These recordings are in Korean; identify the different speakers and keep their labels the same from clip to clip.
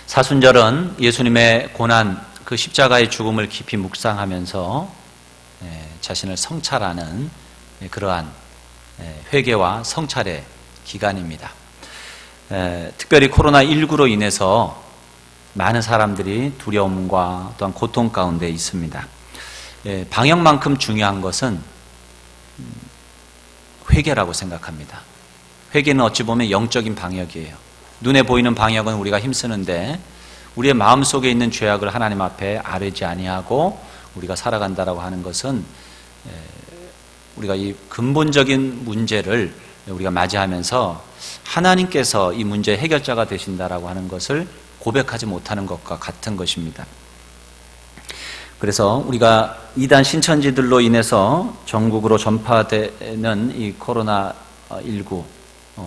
Speaker 1: 사순절은 예수님의 고난, 그 십자가의 죽음을 깊이 묵상하면서 자신을 성찰하는 그러한 회개와 성찰의 기간입니다. 특별히 코로나19로 인해서 많은 사람들이 두려움과 또한 고통 가운데 있습니다. 방역만큼 중요한 것은 회개라고 생각합니다. 회개는 어찌 보면 영적인 방역이에요. 눈에 보이는 방역은 우리가 힘쓰는데 우리의 마음속에 있는 죄악을 하나님 앞에 아뢰지 아니하고 우리가 살아간다라고 하는 것은 우리가 이 근본적인 문제를 우리가 맞이하면서 하나님께서 이 문제의 해결자가 되신다라고 하는 것을 고백하지 못하는 것과 같은 것입니다. 그래서 우리가 이단 신천지들로 인해서 전국으로 전파되는 이 코로나19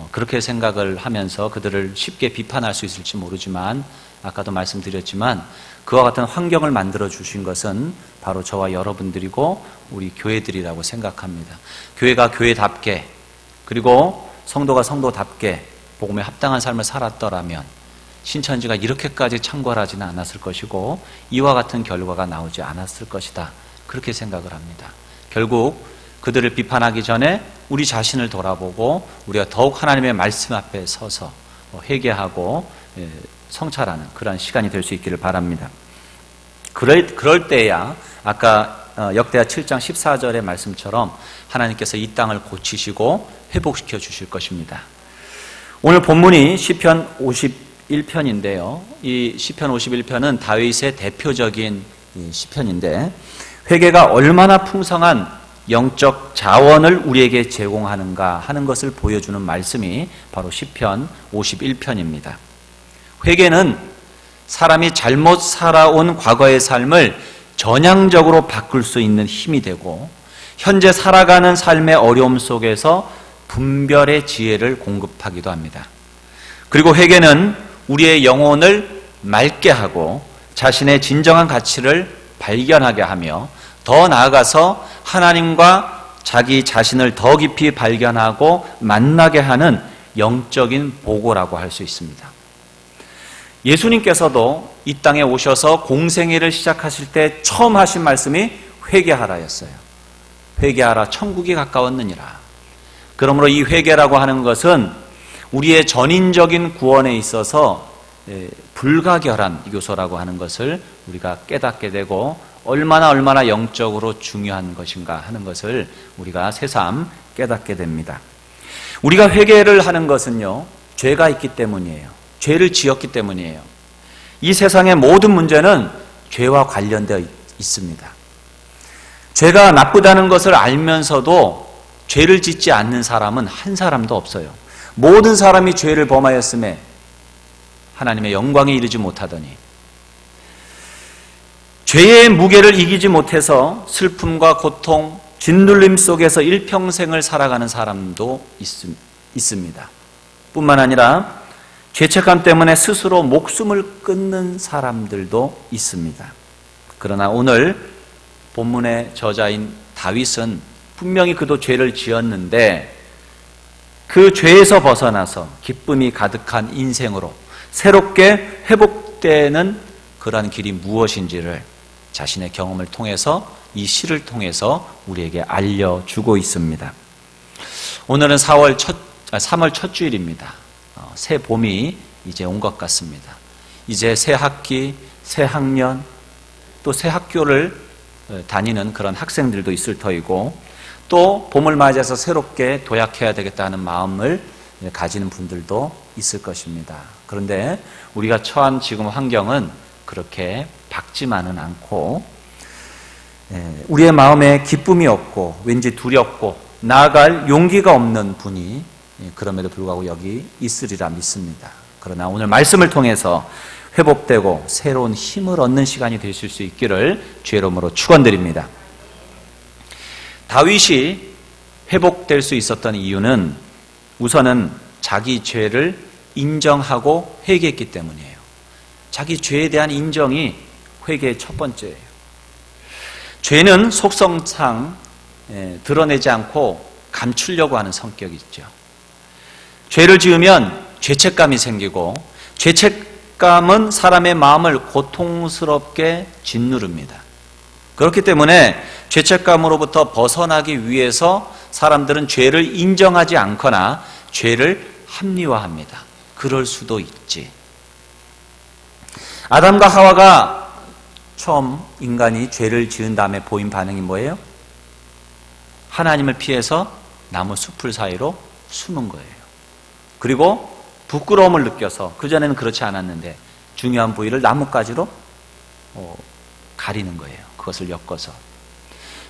Speaker 1: 그렇게 생각을 하면서 그들을 쉽게 비판할 수 있을지 모르지만 아까도 말씀드렸지만 그와 같은 환경을 만들어 주신 것은 바로 저와 여러분들이고 우리 교회들이라고 생각합니다. 교회가 교회답게 그리고 성도가 성도답게 복음에 합당한 삶을 살았더라면 신천지가 이렇게까지 창궐하지는 않았을 것이고 이와 같은 결과가 나오지 않았을 것이다. 그렇게 생각을 합니다. 결국 그들을 비판하기 전에 우리 자신을 돌아보고 우리가 더욱 하나님의 말씀 앞에 서서 회개하고 성찰하는 그런 시간이 될 수 있기를 바랍니다. 그럴 때야 아까 역대하 7장 14절의 말씀처럼 하나님께서 이 땅을 고치시고 회복시켜 주실 것입니다. 오늘 본문이 시편 51편인데요. 이 시편 51편은 다윗의 대표적인 시편인데 회개가 얼마나 풍성한 영적 자원을 우리에게 제공하는가 하는 것을 보여주는 말씀이 바로 시편 51편입니다. 회개는 사람이 잘못 살아온 과거의 삶을 전향적으로 바꿀 수 있는 힘이 되고 현재 살아가는 삶의 어려움 속에서 분별의 지혜를 공급하기도 합니다. 그리고 회개는 우리의 영혼을 맑게 하고 자신의 진정한 가치를 발견하게 하며 더 나아가서 하나님과 자기 자신을 더 깊이 발견하고 만나게 하는 영적인 보고라고 할 수 있습니다. 예수님께서도 이 땅에 오셔서 공생애를 시작하실 때 처음 하신 말씀이 회개하라였어요. 회개하라, 천국이 가까웠느니라. 그러므로 이 회개라고 하는 것은 우리의 전인적인 구원에 있어서 불가결한 요소라고 하는 것을 우리가 깨닫게 되고 얼마나 영적으로 중요한 것인가 하는 것을 우리가 새삼 깨닫게 됩니다. 우리가 회개를 하는 것은요, 죄가 있기 때문이에요. 죄를 지었기 때문이에요. 이 세상의 모든 문제는 죄와 관련되어 있습니다. 죄가 나쁘다는 것을 알면서도 죄를 짓지 않는 사람은 한 사람도 없어요. 모든 사람이 죄를 범하였음에 하나님의 영광에 이르지 못하더니 죄의 무게를 이기지 못해서 슬픔과 고통, 짓눌림 속에서 일평생을 살아가는 사람도 있습니다. 뿐만 아니라 죄책감 때문에 스스로 목숨을 끊는 사람들도 있습니다. 그러나 오늘 본문의 저자인 다윗은 분명히 그도 죄를 지었는데 그 죄에서 벗어나서 기쁨이 가득한 인생으로 새롭게 회복되는 그러한 길이 무엇인지를 자신의 경험을 통해서 이 시를 통해서 우리에게 알려주고 있습니다. 오늘은 3월 첫 주일입니다. 새 봄이 이제 온 것 같습니다. 이제 새 학기, 새 학년, 또 새 학교를 다니는 그런 학생들도 있을 터이고 또 봄을 맞이해서 새롭게 도약해야 되겠다는 마음을 가지는 분들도 있을 것입니다. 그런데 우리가 처한 지금 환경은 그렇게 밝지만은 않고 우리의 마음에 기쁨이 없고 왠지 두렵고 나아갈 용기가 없는 분이 그럼에도 불구하고 여기 있으리라 믿습니다. 그러나 오늘 말씀을 통해서 회복되고 새로운 힘을 얻는 시간이 되실 수 있기를 주의 이름으로 축원드립니다. 다윗이 회복될 수 있었던 이유는 우선은 자기 죄를 인정하고 회개했기 때문이에요. 자기 죄에 대한 인정이 회개의 첫 번째예요. 죄는 속성상 드러내지 않고 감추려고 하는 성격이 있죠. 죄를 지으면 죄책감이 생기고 죄책감 죄책감은 사람의 마음을 고통스럽게 짓누릅니다. 그렇기 때문에 죄책감으로부터 벗어나기 위해서 사람들은 죄를 인정하지 않거나 죄를 합리화합니다. 그럴 수도 있지. 아담과 하와가 처음 인간이 죄를 지은 다음에 보인 반응이 뭐예요? 하나님을 피해서 나무 숲을 사이로 숨은 거예요. 그리고 부끄러움을 느껴서, 그전에는 그렇지 않았는데 중요한 부위를 나뭇가지로 가리는 거예요. 그것을 엮어서.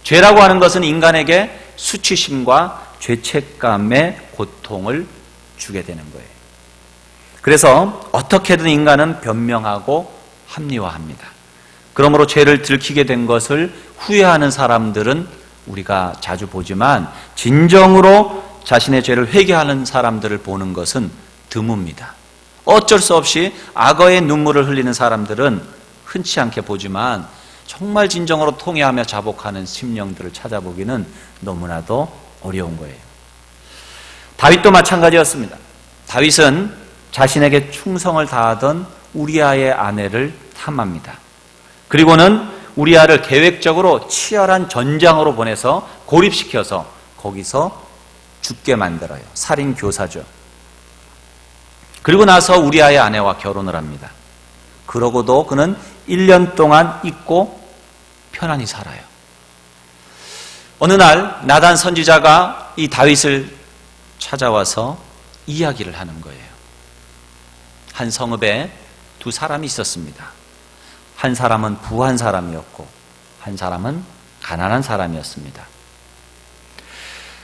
Speaker 1: 죄라고 하는 것은 인간에게 수치심과 죄책감의 고통을 주게 되는 거예요. 그래서 어떻게든 인간은 변명하고 합리화합니다. 그러므로 죄를 들키게 된 것을 후회하는 사람들은 우리가 자주 보지만 진정으로 자신의 죄를 회개하는 사람들을 보는 것은 드뭅니다. 어쩔 수 없이 악어의 눈물을 흘리는 사람들은 흔치 않게 보지만 정말 진정으로 통회하며 자복하는 심령들을 찾아보기는 너무나도 어려운 거예요. 다윗도 마찬가지였습니다. 다윗은 자신에게 충성을 다하던 우리아의 아내를 탐합니다. 그리고는 우리아를 계획적으로 치열한 전장으로 보내서 고립시켜서 거기서 죽게 만들어요. 살인 교사죠. 그리고 나서 우리아의 아내와 결혼을 합니다. 그러고도 그는 1년 동안 잊고 편안히 살아요. 어느 날 나단 선지자가 이 다윗을 찾아와서 이야기를 하는 거예요. 한 성읍에 두 사람이 있었습니다. 한 사람은 부한 사람이었고 한 사람은 가난한 사람이었습니다.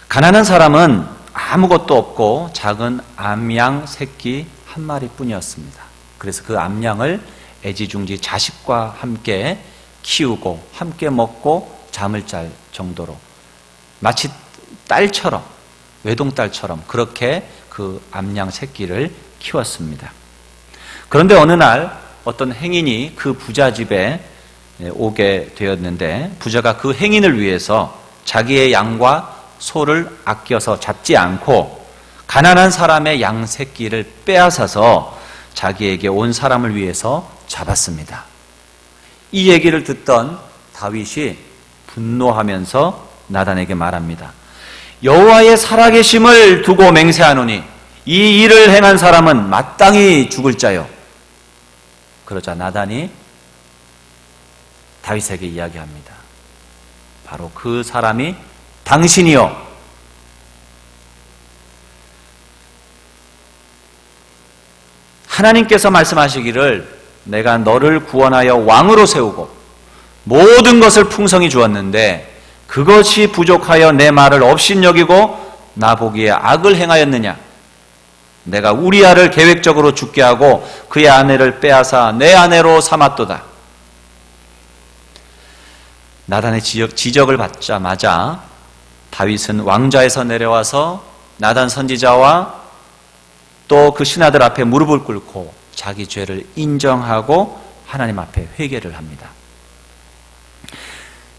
Speaker 1: 가난한 사람은 아무것도 없고 작은 암양 새끼 한 마리뿐이었습니다. 그래서 그 암양을 애지중지 자식과 함께 키우고 함께 먹고 잠을 잘 정도로 마치 딸처럼, 외동딸처럼 그렇게 그 암양 새끼를 키웠습니다. 그런데 어느 날 어떤 행인이 그 부자 집에 오게 되었는데 부자가 그 행인을 위해서 자기의 양과 소를 아껴서 잡지 않고 가난한 사람의 양 새끼를 빼앗아서 자기에게 온 사람을 위해서 잡았습니다. 이 얘기를 듣던 다윗이 분노하면서 나단에게 말합니다. 여호와의 살아계심을 두고 맹세하노니 이 일을 행한 사람은 마땅히 죽을 자요. 그러자 나단이 다윗에게 이야기합니다. 바로 그 사람이 당신이요. 하나님께서 말씀하시기를 내가 너를 구원하여 왕으로 세우고 모든 것을 풍성히 주었는데 그것이 부족하여 내 말을 업신여기고 나보기에 악을 행하였느냐. 내가 우리아를 계획적으로 죽게 하고 그의 아내를 빼앗아 내 아내로 삼았도다. 나단의 지적을 받자마자 다윗은 왕좌에서 내려와서 나단 선지자와 또 그 신하들 앞에 무릎을 꿇고 자기 죄를 인정하고 하나님 앞에 회개를 합니다.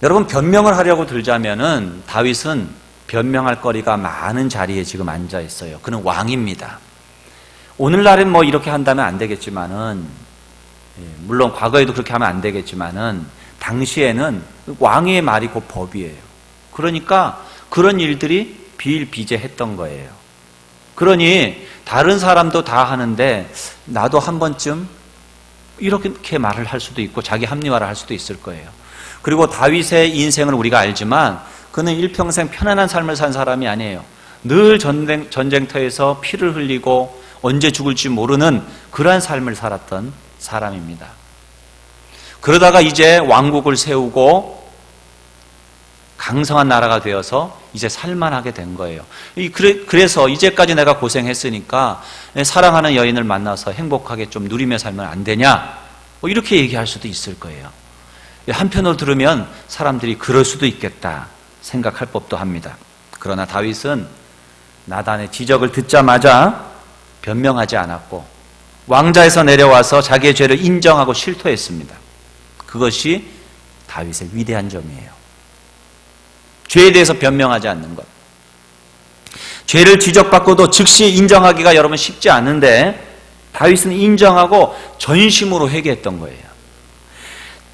Speaker 1: 여러분, 변명을 하려고 들자면은 다윗은 변명할 거리가 많은 자리에 지금 앉아 있어요. 그는 왕입니다. 오늘날은 뭐 이렇게 한다면 안 되겠지만은, 물론 과거에도 그렇게 하면 안 되겠지만은 당시에는 왕의 말이 곧 법이에요. 그러니까 그런 일들이 비일비재했던 거예요. 그러니 다른 사람도 다 하는데 나도 한 번쯤 이렇게 말을 할 수도 있고 자기 합리화를 할 수도 있을 거예요. 그리고 다윗의 인생을 우리가 알지만 그는 일평생 편안한 삶을 산 사람이 아니에요. 늘 전쟁터에서 피를 흘리고 언제 죽을지 모르는 그러한 삶을 살았던 사람입니다. 그러다가 이제 왕국을 세우고 강성한 나라가 되어서 이제 살만하게 된 거예요. 그래서 이제까지 내가 고생했으니까 사랑하는 여인을 만나서 행복하게 좀 누리며 살면 안 되냐? 뭐 이렇게 얘기할 수도 있을 거예요. 한편으로 들으면 사람들이 그럴 수도 있겠다 생각할 법도 합니다. 그러나 다윗은 나단의 지적을 듣자마자 변명하지 않았고 왕좌에서 내려와서 자기의 죄를 인정하고 실토했습니다. 그것이 다윗의 위대한 점이에요. 죄에 대해서 변명하지 않는 것. 죄를 지적받고도 즉시 인정하기가 여러분 쉽지 않은데 다윗은 인정하고 전심으로 회개했던 거예요.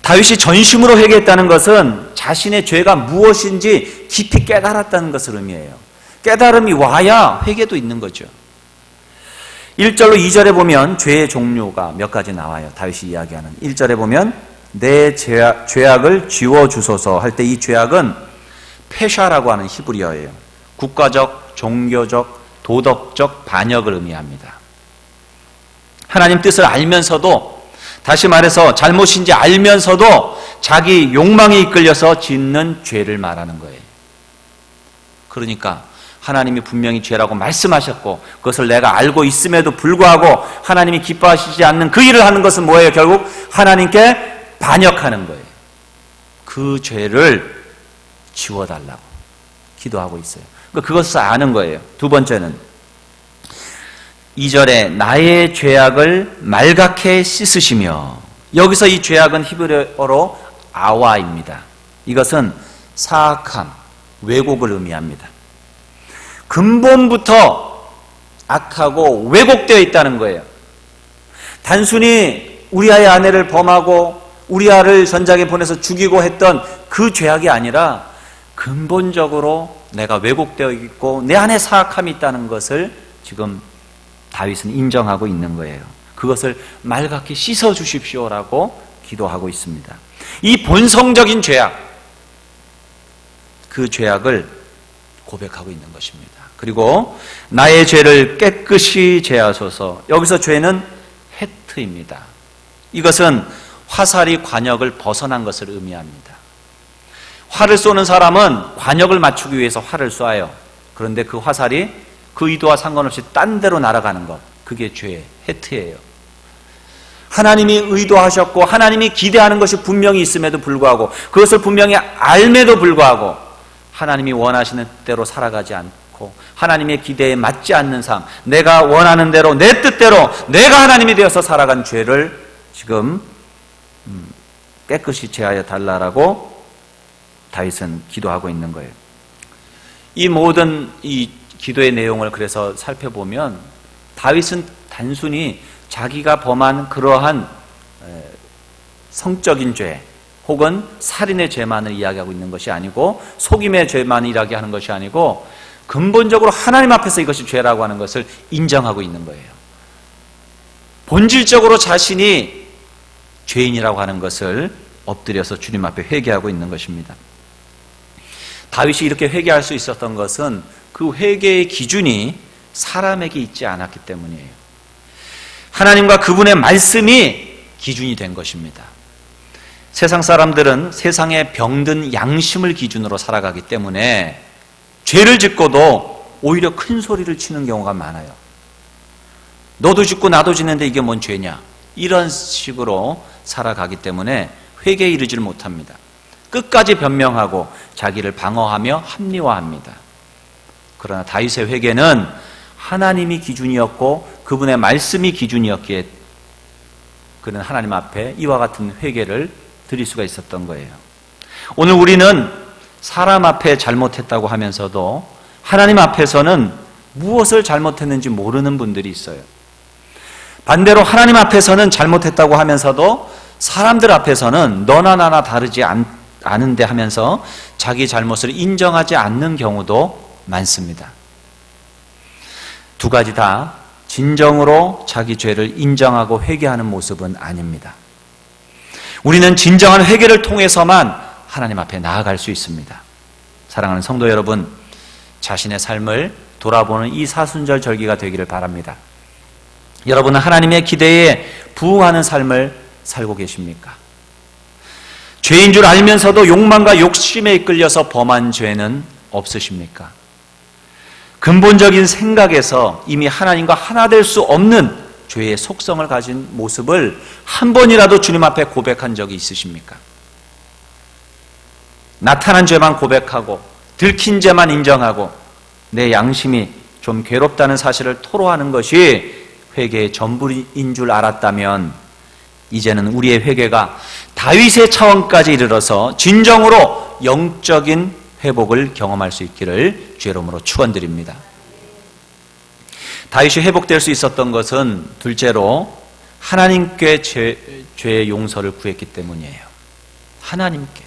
Speaker 1: 다윗이 전심으로 회개했다는 것은 자신의 죄가 무엇인지 깊이 깨달았다는 것을 의미해요. 깨달음이 와야 회개도 있는 거죠. 1절로 2절에 보면 죄의 종류가 몇 가지 나와요. 다윗이 이야기하는 1절에 보면 내 죄악을 지워주소서 할 때 이 죄악은 페샤라고 하는 히브리어예요. 국가적, 종교적, 도덕적 반역을 의미합니다. 하나님 뜻을 알면서도, 다시 말해서 잘못인지 알면서도 자기 욕망에 이끌려서 짓는 죄를 말하는 거예요. 그러니까 하나님이 분명히 죄라고 말씀하셨고 그것을 내가 알고 있음에도 불구하고 하나님이 기뻐하시지 않는 그 일을 하는 것은 뭐예요? 결국 하나님께 반역하는 거예요. 그 죄를 지워달라고 기도하고 있어요. 그것을 아는 거예요. 두 번째는 2절에 나의 죄악을 말갛게 씻으시며, 여기서 이 죄악은 히브리어로 아와입니다. 이것은 사악함, 왜곡을 의미합니다. 근본부터 악하고 왜곡되어 있다는 거예요. 단순히 우리아의 아내를 범하고 우리아를 전장에 보내서 죽이고 했던 그 죄악이 아니라 근본적으로 내가 왜곡되어 있고 내 안에 사악함이 있다는 것을 지금 다윗은 인정하고 있는 거예요. 그것을 말갛게 씻어 주십시오라고 기도하고 있습니다. 이 본성적인 죄악, 그 죄악을 고백하고 있는 것입니다. 그리고 나의 죄를 깨끗이 제하소서. 여기서 죄는 헤트입니다. 이것은 화살이 관역을 벗어난 것을 의미합니다. 활을 쏘는 사람은 관역을 맞추기 위해서 활을 쏴요. 그런데 그 화살이 그 의도와 상관없이 딴 데로 날아가는 것, 그게 죄의 헤트예요. 하나님이 의도하셨고 하나님이 기대하는 것이 분명히 있음에도 불구하고, 그것을 분명히 알매도 불구하고 하나님이 원하시는 대로 살아가지 않고 하나님의 기대에 맞지 않는 삶, 내가 원하는 대로 내 뜻대로 내가 하나님이 되어서 살아간 죄를 지금 깨끗이 제하여 달라라고 다윗은 기도하고 있는 거예요. 이 모든 이 기도의 내용을 그래서 살펴보면 다윗은 단순히 자기가 범한 그러한 성적인 죄 혹은 살인의 죄만을 이야기하고 있는 것이 아니고, 속임의 죄만을 이야기하는 것이 아니고, 근본적으로 하나님 앞에서 이것이 죄라고 하는 것을 인정하고 있는 거예요. 본질적으로 자신이 죄인이라고 하는 것을 엎드려서 주님 앞에 회개하고 있는 것입니다. 다윗이 이렇게 회개할 수 있었던 것은 그 회개의 기준이 사람에게 있지 않았기 때문이에요. 하나님과 그분의 말씀이 기준이 된 것입니다. 세상 사람들은 세상의 병든 양심을 기준으로 살아가기 때문에 죄를 짓고도 오히려 큰 소리를 치는 경우가 많아요. 너도 짓고 나도 짓는데 이게 뭔 죄냐, 이런 식으로 살아가기 때문에 회개에 이르지를 못합니다. 끝까지 변명하고 자기를 방어하며 합리화합니다. 그러나 다윗의 회개는 하나님이 기준이었고 그분의 말씀이 기준이었기에 그는 하나님 앞에 이와 같은 회개를 드릴 수가 있었던 거예요. 오늘 우리는 사람 앞에 잘못했다고 하면서도 하나님 앞에서는 무엇을 잘못했는지 모르는 분들이 있어요. 반대로 하나님 앞에서는 잘못했다고 하면서도 사람들 앞에서는 너나 나나 다르지 않은데 하면서 자기 잘못을 인정하지 않는 경우도 많습니다. 두 가지 다 진정으로 자기 죄를 인정하고 회개하는 모습은 아닙니다. 우리는 진정한 회개를 통해서만 하나님 앞에 나아갈 수 있습니다. 사랑하는 성도 여러분, 자신의 삶을 돌아보는 이 사순절 절기가 되기를 바랍니다. 여러분은 하나님의 기대에 부응하는 삶을 살고 계십니까? 죄인 줄 알면서도 욕망과 욕심에 이끌려서 범한 죄는 없으십니까? 근본적인 생각에서 이미 하나님과 하나 될 수 없는 죄의 속성을 가진 모습을 한 번이라도 주님 앞에 고백한 적이 있으십니까? 나타난 죄만 고백하고 들킨 죄만 인정하고 내 양심이 좀 괴롭다는 사실을 토로하는 것이 회개의 전부인 줄 알았다면 이제는 우리의 회개가 다윗의 차원까지 이르러서 진정으로 영적인 회복을 경험할 수 있기를 주의 이름으로 축원드립니다. 다윗이 회복될 수 있었던 것은 둘째로 하나님께 죄의 용서를 구했기 때문이에요. 하나님께.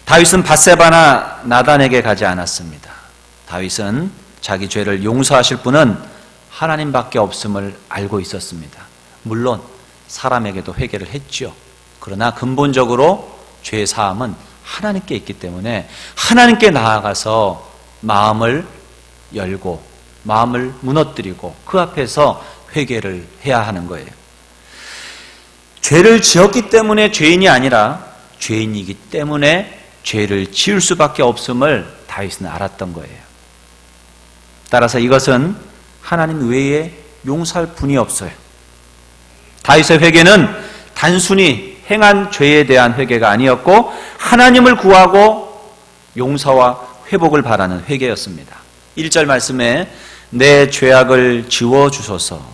Speaker 1: 다윗은 밧세바나 나단에게 가지 않았습니다. 다윗은 자기 죄를 용서하실 분은 하나님밖에 없음을 알고 있었습니다. 물론 사람에게도 회개를 했죠. 그러나 근본적으로 죄의 사함은 하나님께 있기 때문에 하나님께 나아가서 마음을 열고 마음을 무너뜨리고 그 앞에서 회개를 해야 하는 거예요. 죄를 지었기 때문에 죄인이 아니라 죄인이기 때문에 죄를 지을 수밖에 없음을 다윗은 알았던 거예요. 따라서 이것은 하나님 외에 용서할 분이 없어요. 다윗의 회개는 단순히 행한 죄에 대한 회개가 아니었고 하나님을 구하고 용서와 회복을 바라는 회개였습니다. 1절 말씀에 내 죄악을 지워주소서.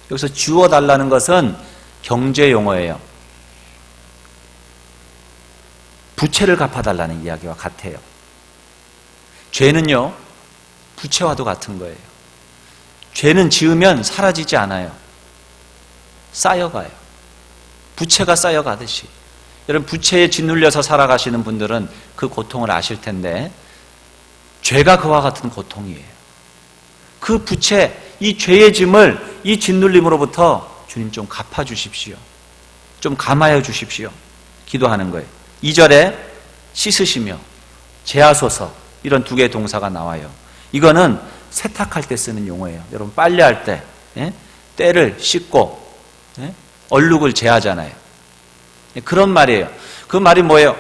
Speaker 1: 여기서 지워달라는 것은 경제 용어예요. 부채를 갚아달라는 이야기와 같아요. 죄는요, 부채와도 같은 거예요. 죄는 지으면 사라지지 않아요. 쌓여가요. 부채가 쌓여가듯이. 여러분, 부채에 짓눌려서 살아가시는 분들은 그 고통을 아실 텐데 죄가 그와 같은 고통이에요. 그 부채, 이 죄의 짐을 이 짓눌림으로부터 주님 좀 갚아주십시오. 좀 감하여 주십시오. 기도하는 거예요. 2절에 씻으시며 제하소서, 이런 두 개의 동사가 나와요. 이거는 세탁할 때 쓰는 용어예요. 여러분, 빨래할 때 때를 씻고 얼룩을 제하잖아요. 그런 말이에요. 그 말이 뭐예요?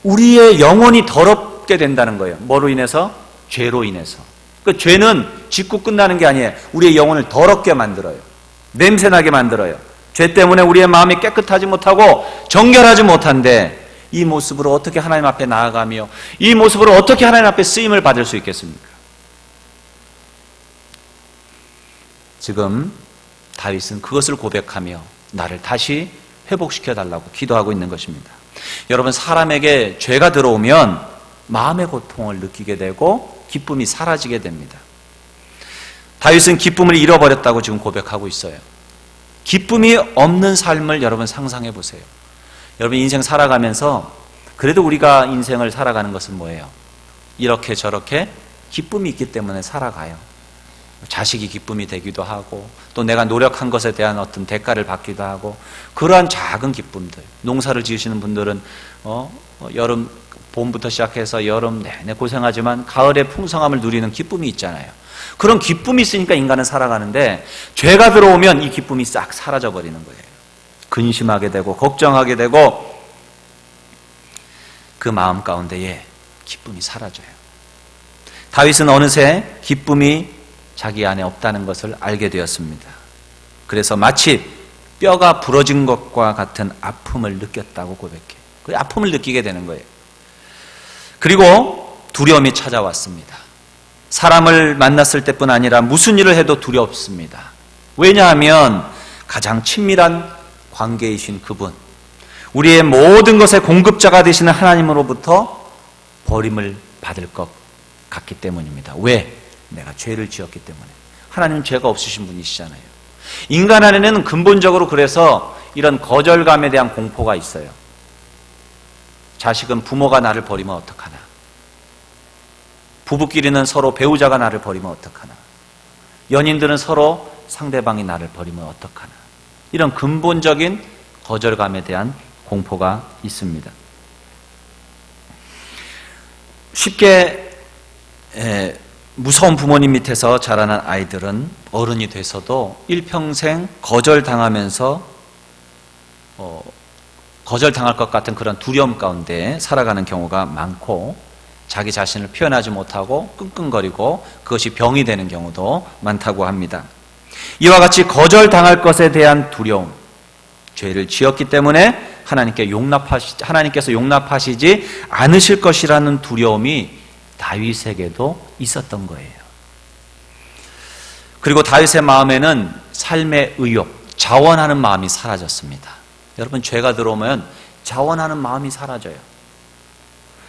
Speaker 1: 우리의 영혼이 더럽게 된다는 거예요. 뭐로 인해서? 죄로 인해서. 그 죄는 짓고 끝나는 게 아니에요. 우리의 영혼을 더럽게 만들어요. 냄새나게 만들어요. 죄 때문에 우리의 마음이 깨끗하지 못하고 정결하지 못한데 이 모습으로 어떻게 하나님 앞에 나아가며 이 모습으로 어떻게 하나님 앞에 쓰임을 받을 수 있겠습니까? 지금 다윗은 그것을 고백하며 나를 다시 회복시켜달라고 기도하고 있는 것입니다. 여러분, 사람에게 죄가 들어오면 마음의 고통을 느끼게 되고 기쁨이 사라지게 됩니다. 다윗은 기쁨을 잃어버렸다고 지금 고백하고 있어요. 기쁨이 없는 삶을 여러분 상상해 보세요. 여러분, 인생 살아가면서 그래도 우리가 인생을 살아가는 것은 뭐예요? 이렇게 저렇게 기쁨이 있기 때문에 살아가요. 자식이 기쁨이 되기도 하고 또 내가 노력한 것에 대한 어떤 대가를 받기도 하고 그러한 작은 기쁨들. 농사를 지으시는 분들은 여름 봄부터 시작해서 여름 내내 고생하지만 가을의 풍성함을 누리는 기쁨이 있잖아요. 그런 기쁨이 있으니까 인간은 살아가는데 죄가 들어오면 이 기쁨이 싹 사라져 버리는 거예요. 근심하게 되고 걱정하게 되고 그 마음 가운데에 기쁨이 사라져요. 다윗은 어느새 기쁨이 자기 안에 없다는 것을 알게 되었습니다. 그래서 마치 뼈가 부러진 것과 같은 아픔을 느꼈다고 고백해요. 그 아픔을 느끼게 되는 거예요. 그리고 두려움이 찾아왔습니다. 사람을 만났을 때뿐 아니라 무슨 일을 해도 두렵습니다. 왜냐하면 가장 친밀한 관계이신 그분, 우리의 모든 것의 공급자가 되시는 하나님으로부터 버림을 받을 것 같기 때문입니다. 왜? 내가 죄를 지었기 때문에. 하나님은 죄가 없으신 분이시잖아요. 인간 안에는 근본적으로 그래서 이런 거절감에 대한 공포가 있어요. 자식은 부모가 나를 버리면 어떡하나. 부부끼리는 서로 배우자가 나를 버리면 어떡하나. 연인들은 서로 상대방이 나를 버리면 어떡하나. 이런 근본적인 거절감에 대한 공포가 있습니다. 쉽게 무서운 부모님 밑에서 자라난 아이들은 어른이 돼서도 일평생 거절당하면서 거절당할 것 같은 그런 두려움 가운데 살아가는 경우가 많고 자기 자신을 표현하지 못하고 끙끙거리고 그것이 병이 되는 경우도 많다고 합니다. 이와 같이 거절당할 것에 대한 두려움, 죄를 지었기 때문에 하나님께서 용납하시지 않으실 것이라는 두려움이 다윗에게도 있었던 거예요. 그리고 다윗의 마음에는 삶의 의욕, 자원하는 마음이 사라졌습니다. 여러분, 죄가 들어오면 자원하는 마음이 사라져요.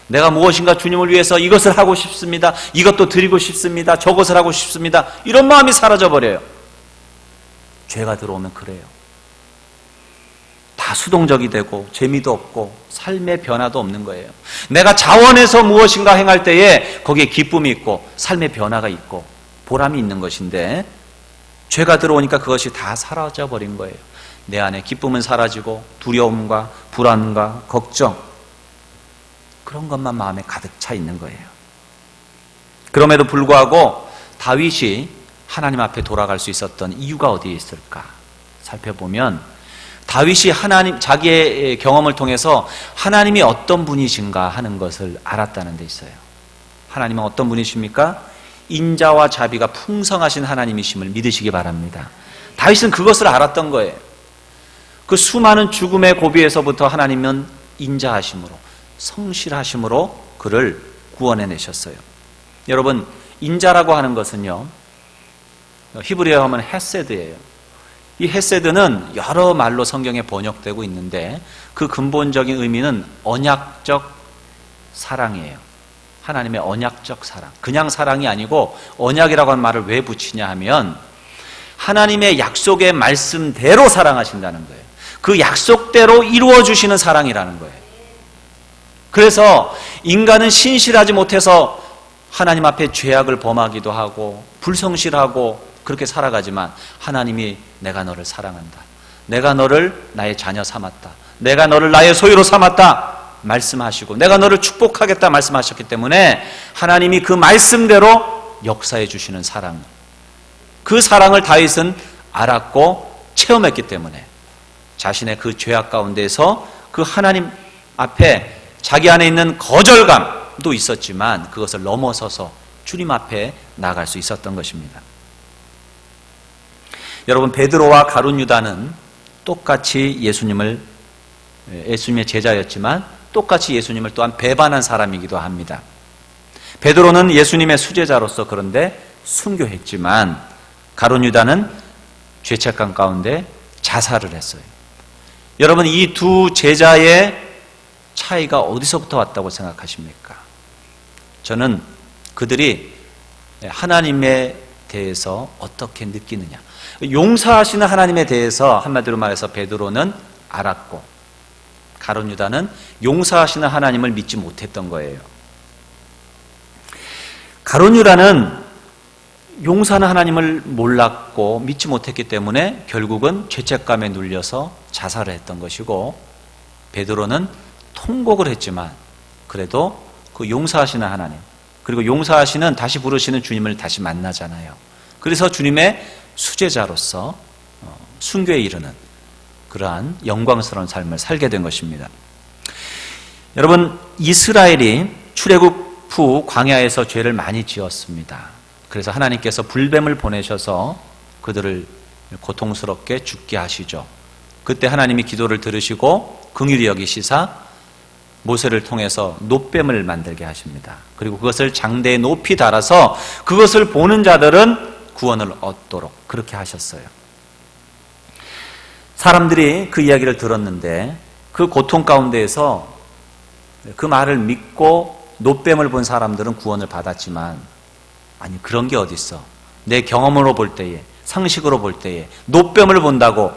Speaker 1: 내가 무엇인가 주님을 위해서 이것을 하고 싶습니다. 이것도 드리고 싶습니다. 저것을 하고 싶습니다. 이런 마음이 사라져버려요. 죄가 들어오면 그래요. 다 수동적이 되고 재미도 없고 삶의 변화도 없는 거예요. 내가 자원해서 무엇인가 행할 때에 거기에 기쁨이 있고 삶의 변화가 있고 보람이 있는 것인데, 죄가 들어오니까 그것이 다 사라져버린 거예요. 내 안에 기쁨은 사라지고 두려움과 불안과 걱정, 그런 것만 마음에 가득 차 있는 거예요. 그럼에도 불구하고 다윗이 하나님 앞에 돌아갈 수 있었던 이유가 어디에 있을까 살펴보면, 다윗이 자기의 경험을 통해서 하나님이 어떤 분이신가 하는 것을 알았다는 데 있어요. 하나님은 어떤 분이십니까? 인자와 자비가 풍성하신 하나님이심을 믿으시기 바랍니다. 다윗은 그것을 알았던 거예요. 그 수많은 죽음의 고비에서부터 하나님은 인자하심으로, 성실하심으로 그를 구원해내셨어요. 여러분, 인자라고 하는 것은요, 히브리어로 하면 헤세드예요. 이 헤세드는 여러 말로 성경에 번역되고 있는데 그 근본적인 의미는 언약적 사랑이에요. 하나님의 언약적 사랑. 그냥 사랑이 아니고, 언약이라고 하는 말을 왜 붙이냐 하면 하나님의 약속의 말씀대로 사랑하신다는 거예요. 그 약속대로 이루어주시는 사랑이라는 거예요. 그래서 인간은 신실하지 못해서 하나님 앞에 죄악을 범하기도 하고 불성실하고 그렇게 살아가지만, 하나님이 내가 너를 사랑한다, 내가 너를 나의 자녀 삼았다, 내가 너를 나의 소유로 삼았다 말씀하시고 내가 너를 축복하겠다 말씀하셨기 때문에 하나님이 그 말씀대로 역사해 주시는 사랑, 그 사랑을 다윗은 알았고 체험했기 때문에 자신의 그 죄악 가운데서 그 하나님 앞에 자기 안에 있는 거절감도 있었지만 그것을 넘어서서 주님 앞에 나아갈 수 있었던 것입니다. 여러분, 베드로와 가룟 유다는 똑같이 예수님의 제자였지만 똑같이 예수님을 또한 배반한 사람이기도 합니다. 베드로는 예수님의 수제자로서 그런데 순교했지만 가룟 유다는 죄책감 가운데 자살을 했어요. 여러분, 이 두 제자의 차이가 어디서부터 왔다고 생각하십니까? 저는 그들이 하나님에 대해서 어떻게 느끼느냐, 용서하시는 하나님에 대해서 한마디로 말해서 베드로는 알았고 가룟 유다는 용서하시는 하나님을 믿지 못했던 거예요. 가룟 유다는 용서하는 하나님을 몰랐고 믿지 못했기 때문에 결국은 죄책감에 눌려서 자살을 했던 것이고, 베드로는 통곡을 했지만 그래도 그 용서하시는 하나님, 그리고 용서하시는 다시 부르시는 주님을 다시 만나잖아요. 그래서 주님의 수제자로서 순교에 이르는 그러한 영광스러운 삶을 살게 된 것입니다. 여러분, 이스라엘이 출애굽 후 광야에서 죄를 많이 지었습니다. 그래서 하나님께서 불뱀을 보내셔서 그들을 고통스럽게 죽게 하시죠. 그때 하나님이 기도를 들으시고 긍휼히 여기시사 모세를 통해서 놋뱀을 만들게 하십니다. 그리고 그것을 장대에 높이 달아서 그것을 보는 자들은 구원을 얻도록 그렇게 하셨어요. 사람들이 그 이야기를 들었는데 그 고통 가운데에서 그 말을 믿고 놋뱀을 본 사람들은 구원을 받았지만, 아니, 그런 게 어디 있어? 내 경험으로 볼 때에, 상식으로 볼 때에 놋뱀을 본다고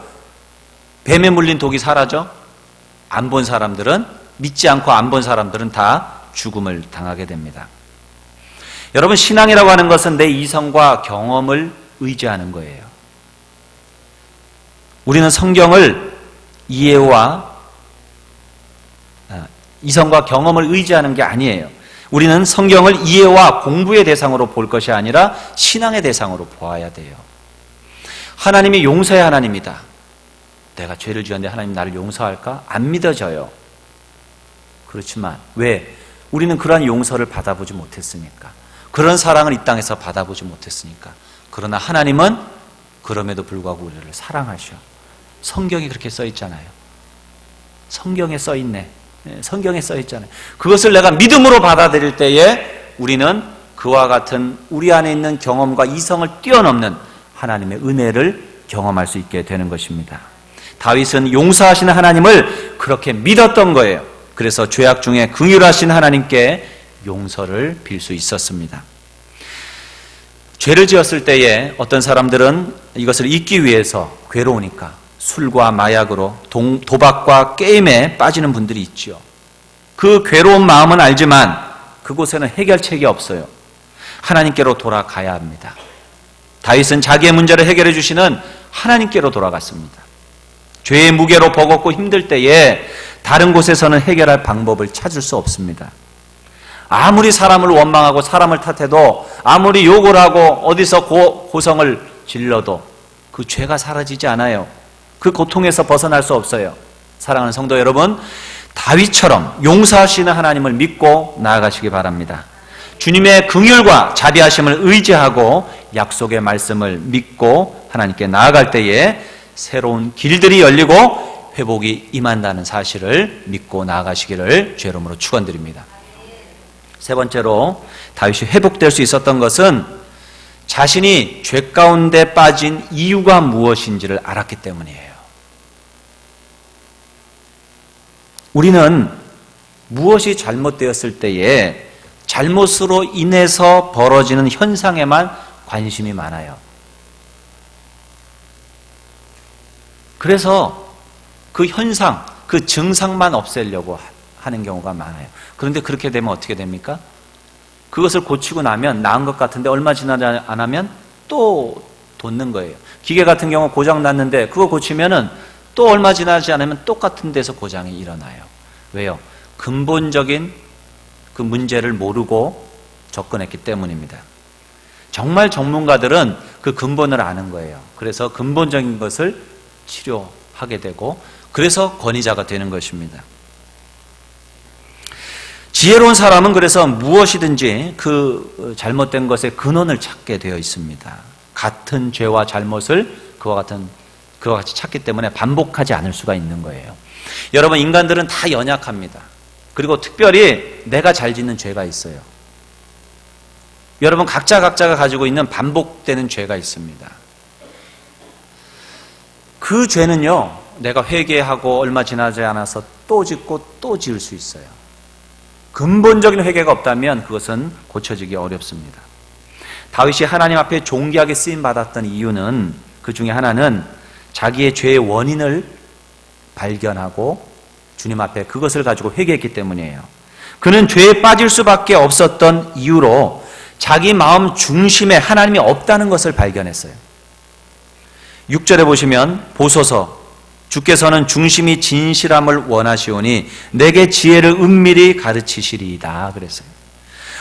Speaker 1: 뱀에 물린 독이 사라져? 안 본 사람들은, 믿지 않고 안 본 사람들은 다 죽음을 당하게 됩니다. 여러분, 신앙이라고 하는 것은 내 이성과 경험을 의지하는 거예요. 우리는 성경을 이성과 경험을 의지하는 게 아니에요. 우리는 성경을 이해와 공부의 대상으로 볼 것이 아니라 신앙의 대상으로 보아야 돼요. 하나님이 용서의 하나님이다. 내가 죄를 지었는데 하나님 나를 용서할까? 안 믿어져요. 그렇지만 왜? 우리는 그러한 용서를 받아보지 못했으니까, 그런 사랑을 이 땅에서 받아보지 못했으니까. 그러나 하나님은 그럼에도 불구하고 우리를 사랑하셔. 성경이 그렇게 써 있잖아요. 성경에 써 있네. 성경에 써 있잖아요. 그것을 내가 믿음으로 받아들일 때에 우리는 그와 같은 우리 안에 있는 경험과 이성을 뛰어넘는 하나님의 은혜를 경험할 수 있게 되는 것입니다. 다윗은 용서하시는 하나님을 그렇게 믿었던 거예요. 그래서 죄악 중에 긍휼하신 하나님께 용서를 빌 수 있었습니다. 죄를 지었을 때에 어떤 사람들은 이것을 잊기 위해서 괴로우니까 술과 마약으로 도박과 게임에 빠지는 분들이 있죠. 그 괴로운 마음은 알지만 그곳에는 해결책이 없어요. 하나님께로 돌아가야 합니다. 다윗은 자기의 문제를 해결해 주시는 하나님께로 돌아갔습니다. 죄의 무게로 버겁고 힘들 때에 다른 곳에서는 해결할 방법을 찾을 수 없습니다. 아무리 사람을 원망하고 사람을 탓해도 아무리 욕을 하고 어디서 고성을 질러도 그 죄가 사라지지 않아요. 그 고통에서 벗어날 수 없어요. 사랑하는 성도 여러분, 다윗처럼 용서하시는 하나님을 믿고 나아가시기 바랍니다. 주님의 긍휼과 자비하심을 의지하고 약속의 말씀을 믿고 하나님께 나아갈 때에 새로운 길들이 열리고 회복이 임한다는 사실을 믿고 나아가시기를 주의 이름으로 축원드립니다. 세 번째로 다윗이 회복될 수 있었던 것은 자신이 죄 가운데 빠진 이유가 무엇인지를 알았기 때문이에요. 우리는 무엇이 잘못되었을 때에 잘못으로 인해서 벌어지는 현상에만 관심이 많아요. 그래서 그 현상, 그 증상만 없애려고 하는 경우가 많아요. 그런데 그렇게 되면 어떻게 됩니까? 그것을 고치고 나면 나은 것 같은데 얼마 지나지 안 하면 또 돋는 거예요. 기계 같은 경우 고장 났는데 그거 고치면은 또 얼마 지나지 않으면 똑같은 데서 고장이 일어나요. 왜요? 근본적인 그 문제를 모르고 접근했기 때문입니다. 정말 전문가들은 그 근본을 아는 거예요. 그래서 근본적인 것을 치료하게 되고 그래서 권위자가 되는 것입니다. 지혜로운 사람은 그래서 무엇이든지 그 잘못된 것의 근원을 찾게 되어 있습니다. 같은 죄와 잘못을 그와 같이 찾기 때문에 반복하지 않을 수가 있는 거예요. 여러분, 인간들은 다 연약합니다. 그리고 특별히 내가 잘 짓는 죄가 있어요. 여러분, 각자가 가지고 있는 반복되는 죄가 있습니다. 그 죄는요, 내가 회개하고 얼마 지나지 않아서 또 짓고 또 지을 수 있어요. 근본적인 회개가 없다면 그것은 고쳐지기 어렵습니다. 다윗이 하나님 앞에 존귀하게 쓰임받았던 이유는 그 중에 하나는 자기의 죄의 원인을 발견하고 주님 앞에 그것을 가지고 회개했기 때문이에요. 그는 죄에 빠질 수밖에 없었던 이유로 자기 마음 중심에 하나님이 없다는 것을 발견했어요. 6절에 보시면 보소서 주께서는 중심이 진실함을 원하시오니 내게 지혜를 은밀히 가르치시리이다 그랬어요.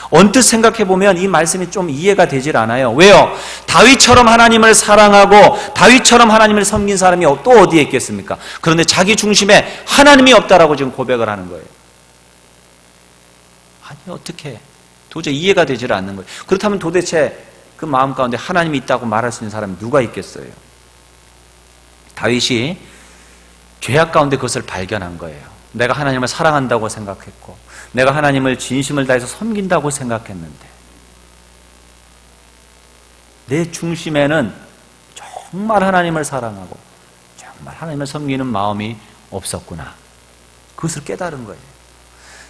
Speaker 1: 언뜻 생각해보면 이 말씀이 좀 이해가 되질 않아요. 왜요? 다윗처럼 하나님을 사랑하고 다윗처럼 하나님을 섬긴 사람이 또 어디에 있겠습니까? 그런데 자기 중심에 하나님이 없다라고 지금 고백을 하는 거예요. 아니, 어떻게 도저히 이해가 되질 않는 거예요. 그렇다면 도대체 그 마음 가운데 하나님이 있다고 말할 수 있는 사람이 누가 있겠어요? 다윗이 죄악 가운데 그것을 발견한 거예요. 내가 하나님을 사랑한다고 생각했고 내가 하나님을 진심을 다해서 섬긴다고 생각했는데 내 중심에는 정말 하나님을 사랑하고 정말 하나님을 섬기는 마음이 없었구나. 그것을 깨달은 거예요.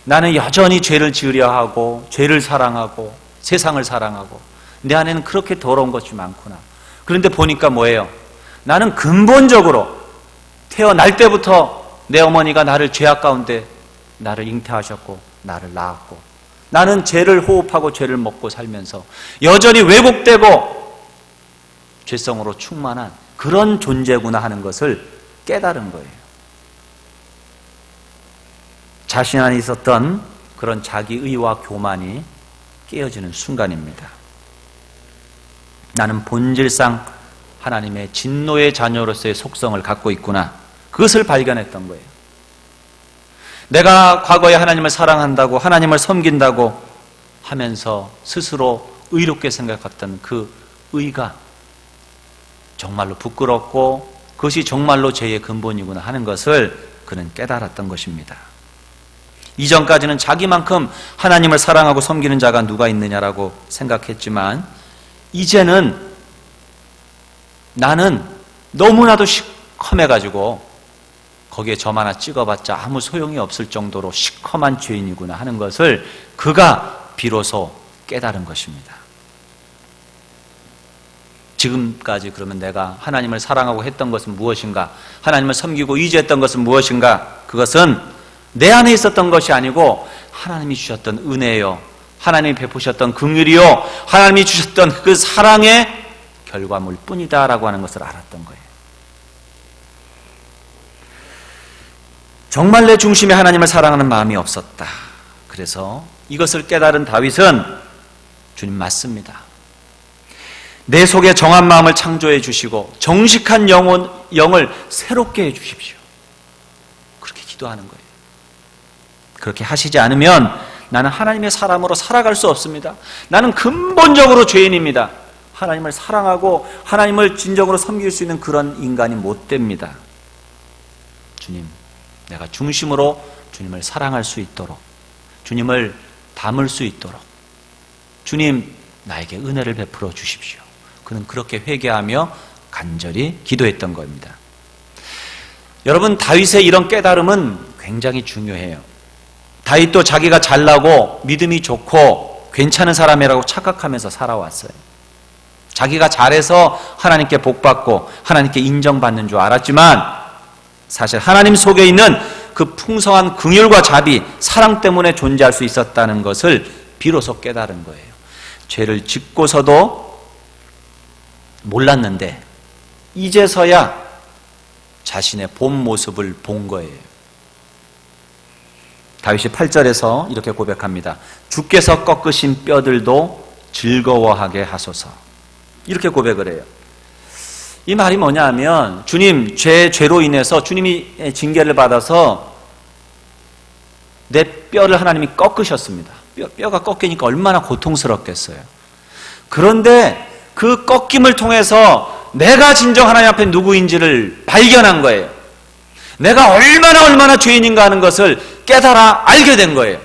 Speaker 1: 나는 여전히 죄를 지으려 하고 죄를 사랑하고 세상을 사랑하고 내 안에는 그렇게 더러운 것이 많구나. 그런데 보니까 뭐예요? 나는 근본적으로 태어날 때부터 내 어머니가 나를 죄악 가운데 나를 잉태하셨고 나를 낳았고 나는 죄를 호흡하고 죄를 먹고 살면서 여전히 왜곡되고 죄성으로 충만한 그런 존재구나 하는 것을 깨달은 거예요. 자신 안에 있었던 그런 자기의와 교만이 깨어지는 순간입니다. 나는 본질상 하나님의 진노의 자녀로서의 속성을 갖고 있구나. 그것을 발견했던 거예요. 내가 과거에 하나님을 사랑한다고 하나님을 섬긴다고 하면서 스스로 의롭게 생각했던 그 의가 정말로 부끄럽고 그것이 정말로 죄의 근본이구나 하는 것을 그는 깨달았던 것입니다. 이전까지는 자기만큼 하나님을 사랑하고 섬기는 자가 누가 있느냐라고 생각했지만 이제는 나는 너무나도 시커매가지고 거기에 점 하나 찍어봤자 아무 소용이 없을 정도로 시커먼 죄인이구나 하는 것을 그가 비로소 깨달은 것입니다. 지금까지 그러면 내가 하나님을 사랑하고 했던 것은 무엇인가? 하나님을 섬기고 의지했던 것은 무엇인가? 그것은 내 안에 있었던 것이 아니고 하나님이 주셨던 은혜요, 하나님이 베푸셨던 긍휼이요, 하나님이 주셨던 그 사랑의 결과물 뿐이다라고 하는 것을 알았던 거예요. 정말 내 중심에 하나님을 사랑하는 마음이 없었다. 그래서 이것을 깨달은 다윗은 주님 맞습니다. 내 속에 정한 마음을 창조해 주시고 정직한 영을 새롭게 해 주십시오. 그렇게 기도하는 거예요. 그렇게 하시지 않으면 나는 하나님의 사람으로 살아갈 수 없습니다. 나는 근본적으로 죄인입니다. 하나님을 사랑하고 하나님을 진정으로 섬길 수 있는 그런 인간이 못 됩니다. 주님, 내가 중심으로 주님을 사랑할 수 있도록, 주님을 담을 수 있도록 주님, 나에게 은혜를 베풀어 주십시오. 그는 그렇게 회개하며 간절히 기도했던 겁니다. 여러분, 다윗의 이런 깨달음은 굉장히 중요해요. 다윗도 자기가 잘나고 믿음이 좋고 괜찮은 사람이라고 착각하면서 살아왔어요. 자기가 잘해서 하나님께 복받고 하나님께 인정받는 줄 알았지만 사실 하나님 속에 있는 그 풍성한 긍휼과 자비, 사랑 때문에 존재할 수 있었다는 것을 비로소 깨달은 거예요. 죄를 짓고서도 몰랐는데 이제서야 자신의 본 모습을 본 거예요. 다윗이 8절에서 이렇게 고백합니다. 주께서 꺾으신 뼈들도 즐거워하게 하소서. 이렇게 고백을 해요. 이 말이 뭐냐 하면 주님, 죄로 인해서 주님이 징계를 받아서 내 뼈를 하나님이 꺾으셨습니다. 뼈가 꺾이니까 얼마나 고통스럽겠어요. 그런데 그 꺾임을 통해서 내가 진정 하나님 앞에 누구인지를 발견한 거예요. 내가 얼마나 죄인인가 하는 것을 깨달아 알게 된 거예요.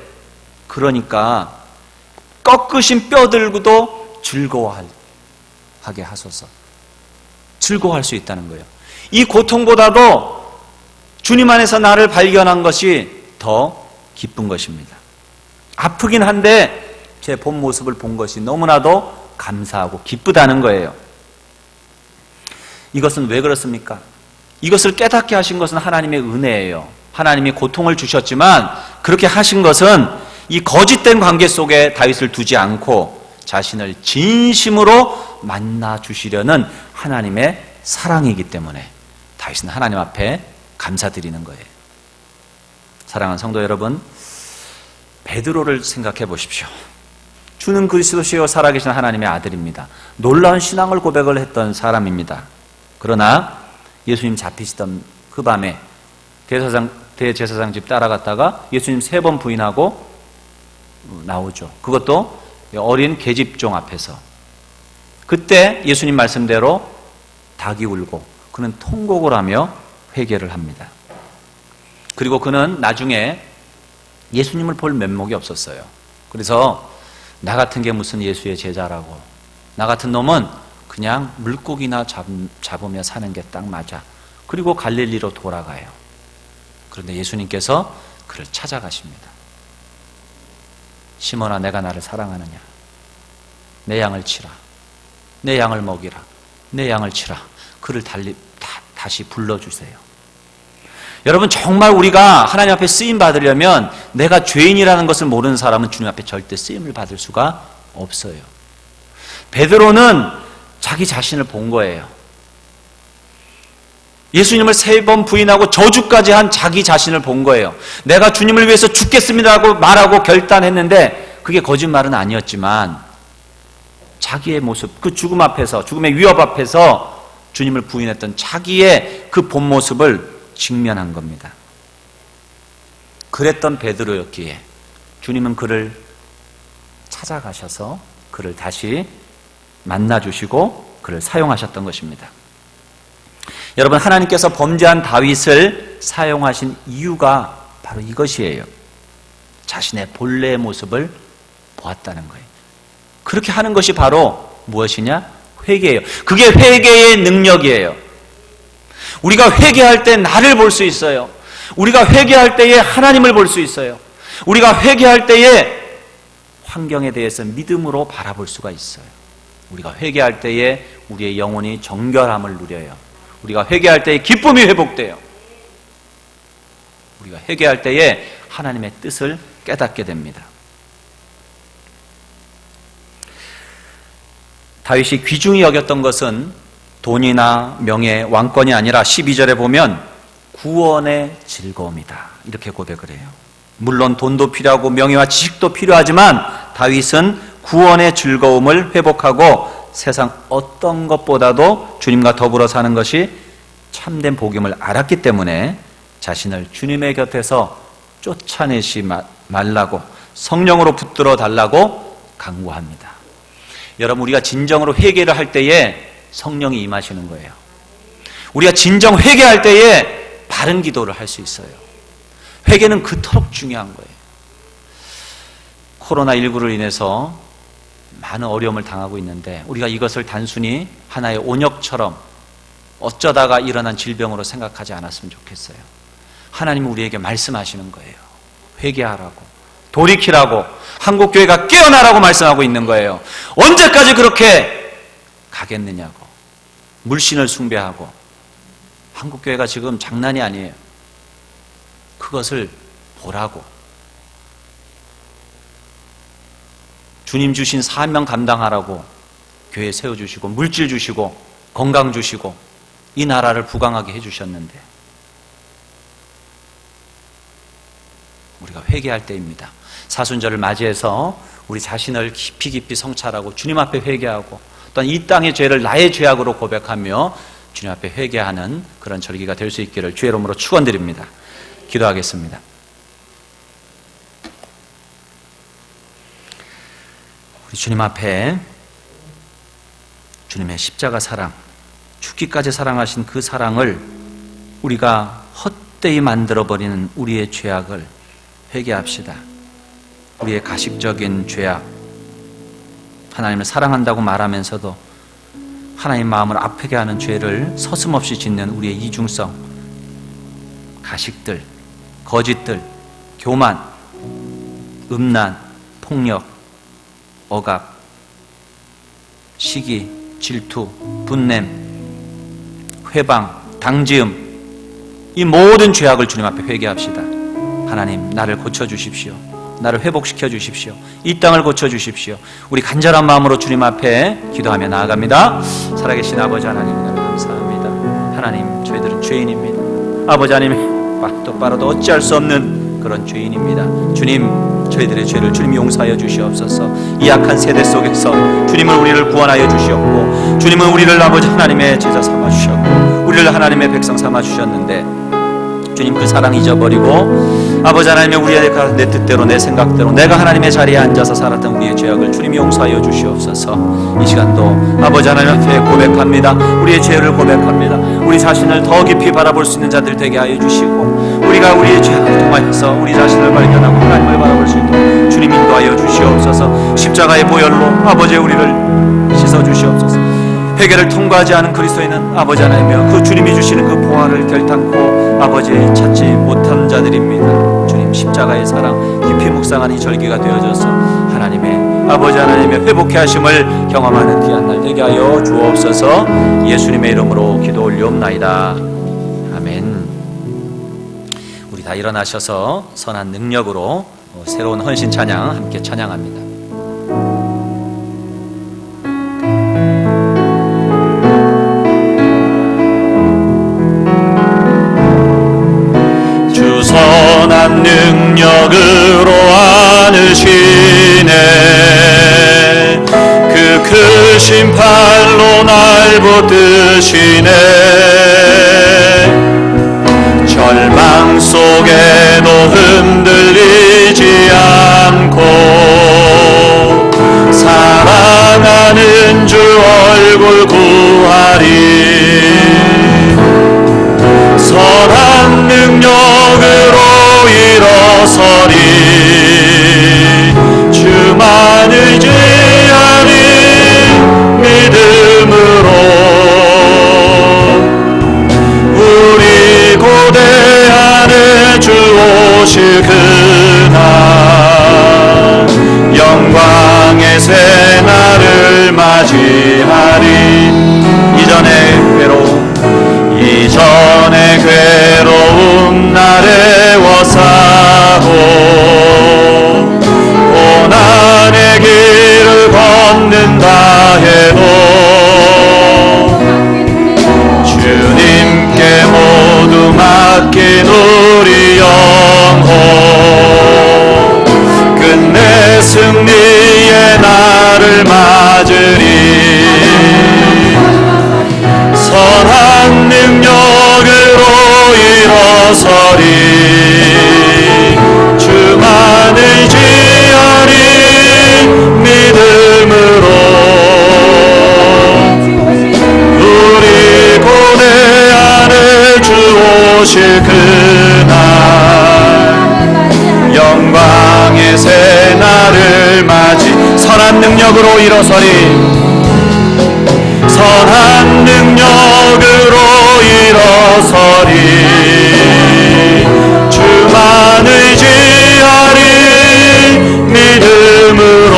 Speaker 1: 그러니까 꺾으신 뼈들도 즐거워하게 하소서. 즐거워할 수 있다는 거예요. 이 고통보다도 주님 안에서 나를 발견한 것이 더 기쁜 것입니다. 아프긴 한데 제 본 모습을 본 것이 너무나도 감사하고 기쁘다는 거예요. 이것은 왜 그렇습니까? 이것을 깨닫게 하신 것은 하나님의 은혜예요. 하나님이 고통을 주셨지만 그렇게 하신 것은 이 거짓된 관계 속에 다윗을 두지 않고 자신을 진심으로 만나 주시려는 하나님의 사랑이기 때문에 다윗은 하나님 앞에 감사드리는 거예요. 사랑하는 성도 여러분, 베드로를 생각해 보십시오. 주는 그리스도시요 살아계신 하나님의 아들입니다. 놀라운 신앙을 고백을 했던 사람입니다. 그러나 예수님 잡히시던 그 밤에 대제사장 집 따라갔다가 예수님 3번 부인하고 나오죠. 그것도 어린 계집종 앞에서. 그때 예수님 말씀대로 닭이 울고 그는 통곡을 하며 회개를 합니다. 그리고 그는 나중에 예수님을 볼 면목이 없었어요. 그래서 나 같은 게 무슨 예수의 제자라고, 나 같은 놈은 그냥 물고기나 잡으며 사는 게 딱 맞아. 그리고 갈릴리로 돌아가요. 그런데 예수님께서 그를 찾아가십니다. 시몬아, 내가 나를 사랑하느냐? 내 양을 치라. 내 양을 먹이라. 내 양을 치라. 그를 다시 불러주세요. 여러분, 정말 우리가 하나님 앞에 쓰임 받으려면 내가 죄인이라는 것을 모르는 사람은 주님 앞에 절대 쓰임을 받을 수가 없어요. 베드로는 자기 자신을 본 거예요. 예수님을 3번 부인하고 저주까지 한 자기 자신을 본 거예요. 내가 주님을 위해서 죽겠습니다라고 말하고 결단했는데 그게 거짓말은 아니었지만 자기의 모습, 그 죽음 앞에서, 죽음의 위협 앞에서 주님을 부인했던 자기의 그 본 모습을 직면한 겁니다. 그랬던 베드로였기에 주님은 그를 찾아가셔서 그를 다시 만나주시고 그를 사용하셨던 것입니다. 여러분, 하나님께서 범죄한 다윗을 사용하신 이유가 바로 이것이에요. 자신의 본래의 모습을 보았다는 거예요. 그렇게 하는 것이 바로 무엇이냐? 회개예요. 그게 회개의 능력이에요. 우리가 회개할 때 나를 볼 수 있어요. 우리가 회개할 때에 하나님을 볼 수 있어요. 우리가 회개할 때에 환경에 대해서 믿음으로 바라볼 수가 있어요. 우리가 회개할 때에 우리의 영혼이 정결함을 누려요. 우리가 회개할 때에 기쁨이 회복돼요. 우리가 회개할 때에 하나님의 뜻을 깨닫게 됩니다. 다윗이 귀중히 여겼던 것은 돈이나 명예, 왕권이 아니라 12절에 보면 구원의 즐거움이다, 이렇게 고백을 해요. 물론 돈도 필요하고 명예와 지식도 필요하지만 다윗은 구원의 즐거움을 회복하고 세상 어떤 것보다도 주님과 더불어 사는 것이 참된 복임을 알았기 때문에 자신을 주님의 곁에서 쫓아내지 말라고, 성령으로 붙들어 달라고 강구합니다. 여러분, 우리가 진정으로 회개를 할 때에 성령이 임하시는 거예요. 우리가 진정 회개할 때에 바른 기도를 할 수 있어요. 회개는 그토록 중요한 거예요. 코로나19로 인해서 많은 어려움을 당하고 있는데 우리가 이것을 단순히 하나의 온역처럼 어쩌다가 일어난 질병으로 생각하지 않았으면 좋겠어요. 하나님은 우리에게 말씀하시는 거예요. 회개하라고, 돌이키라고, 한국교회가 깨어나라고 말씀하고 있는 거예요. 언제까지 그렇게 가겠느냐고, 물신을 숭배하고. 한국교회가 지금 장난이 아니에요. 그것을 보라고. 주님 주신 사명 감당하라고 교회 세워주시고 물질 주시고 건강 주시고 이 나라를 부강하게 해주셨는데 우리가 회개할 때입니다. 사순절을 맞이해서 우리 자신을 깊이 성찰하고 주님 앞에 회개하고 또한 이 땅의 죄를 나의 죄악으로 고백하며 주님 앞에 회개하는 그런 절기가 될 수 있기를 주의 이름으로 축원드립니다. 기도하겠습니다. 우리 주님 앞에 주님의 십자가 사랑, 죽기까지 사랑하신 그 사랑을 우리가 헛되이 만들어버리는 우리의 죄악을 회개합시다. 우리의 가식적인 죄악, 하나님을 사랑한다고 말하면서도 하나님 마음을 아프게 하는 죄를 서슴없이 짓는 우리의 이중성, 가식들, 거짓들, 교만, 음란, 폭력, 억압, 시기, 질투, 분냄, 회방, 당지음, 이 모든 죄악을 주님 앞에 회개합시다. 하나님, 나를 고쳐주십시오. 나를 회복시켜 주십시오. 이 땅을 고쳐주십시오. 우리 간절한 마음으로 주님 앞에 기도하며 나아갑니다. 살아계신 아버지 하나님, 감사합니다. 하나님, 저희들은 죄인입니다. 아버지 하나님, 똑바로도 어찌할 수 없는 그런 죄인입니다. 주님, 저희들의 죄를 주님 용서하여 주시옵소서. 이 악한 세대 속에서 주님은 우리를 구원하여 주시었고 주님은 우리를 아버지 하나님의 제자 삼아 주셨고 우리를 하나님의 백성 삼아 주셨는데 주님, 그 사랑 잊어버리고 아버지 하나님의 우리의 내 뜻대로 내 생각대로 내가 하나님의 자리에 앉아서 살았던 우리의 죄악을 주님이 용서하여 주시옵소서. 이 시간도 아버지 하나님 앞에 고백합니다. 우리의 죄를 고백합니다. 우리 자신을 더 깊이 바라볼 수 있는 자들 되게 하여 주시고 우리가 우리의 죄악을 통하여서 우리 자신을 발견하고 하나님을 바라볼 수 있도록 주님 인도하여 주시옵소서. 십자가의 보혈로 아버지 우리를 씻어 주시옵소서. 회개를 통과하지 않은 그리스도인은 아버지 하나님이여 그 주님이 주시는 그 보화를 결탄코 아버지 찾지 못한 자들입니다. 주님, 십자가의 사랑 깊이 묵상하는 이 절기가 되어져서 하나님의 아버지 하나님의 회복케 하심을 경험하는 귀한 날 되게 하여 주옵소서. 예수님의 이름으로 기도 올리옵나이다. 아멘. 우리 다 일어나셔서 선한 능력으로 새로운 헌신 찬양 함께 찬양합니다.
Speaker 2: 선한 능력으로 안으시네. 그 크신 팔로 날 붙드시네. 절망 속에도 흔들리지 않고 사랑하는 주 얼굴 구하리. 선한 능력으로 일어서리. 주만 의지하리. 믿음으로 우리 고대하는 괴로움 나래워 사고 고난의 길을 걷는다 해도 주님께 모두 맡긴 우리 영혼 끝내 승리의 날을 맞으리 선한 능력으로 일어서리 주만 의지하리 믿음으로 우리 고뇌 안에 주 오실 그날 영광의 새 날을 맞이 선한 능력으로 일어서리 선한 능력으로 일어서리 주만 의지하리 믿음으로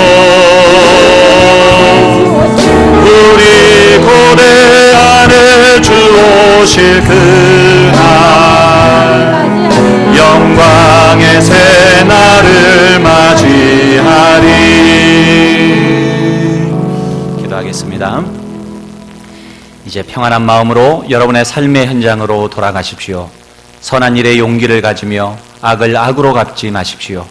Speaker 2: 우리 고대 안에 주 오실 그날 영광의 새 날을 맞이하리.
Speaker 1: 기도하겠습니다. 이제 평안한 마음으로 여러분의 삶의 현장으로 돌아가십시오. 선한 일에 용기를 가지며 악을 악으로 갚지 마십시오.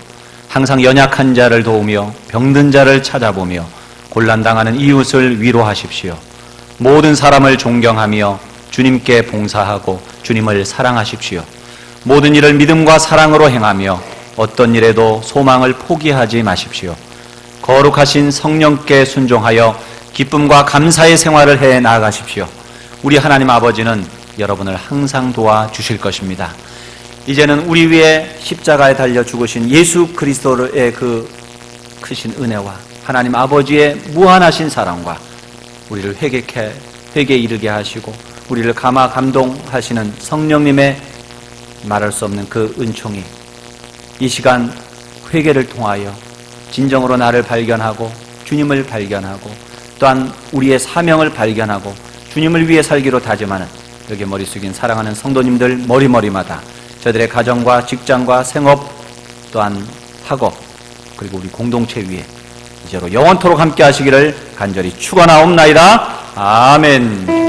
Speaker 1: 항상 연약한 자를 도우며 병든 자를 찾아보며 곤란당하는 이웃을 위로하십시오. 모든 사람을 존경하며 주님께 봉사하고 주님을 사랑하십시오. 모든 일을 믿음과 사랑으로 행하며 어떤 일에도 소망을 포기하지 마십시오. 거룩하신 성령께 순종하여 기쁨과 감사의 생활을 해 나아가십시오. 우리 하나님 아버지는 여러분을 항상 도와주실 것입니다. 이제는 우리 위에 십자가에 달려 죽으신 예수 그리스도의 그 크신 은혜와 하나님 아버지의 무한하신 사랑과 우리를 회개에 이르게 하시고 우리를 감동하시는 성령님의 말할 수 없는 그 은총이 이 시간 회개를 통하여 진정으로 나를 발견하고 주님을 발견하고 또한 우리의 사명을 발견하고 주님을 위해 살기로 다짐하는 여기 머리 숙인 사랑하는 성도님들 머리마다 저들의 가정과 직장과 생업 또한 학업 그리고 우리 공동체 위에 이제로 영원토록 함께 하시기를 간절히 축원하옵나이다. 아멘.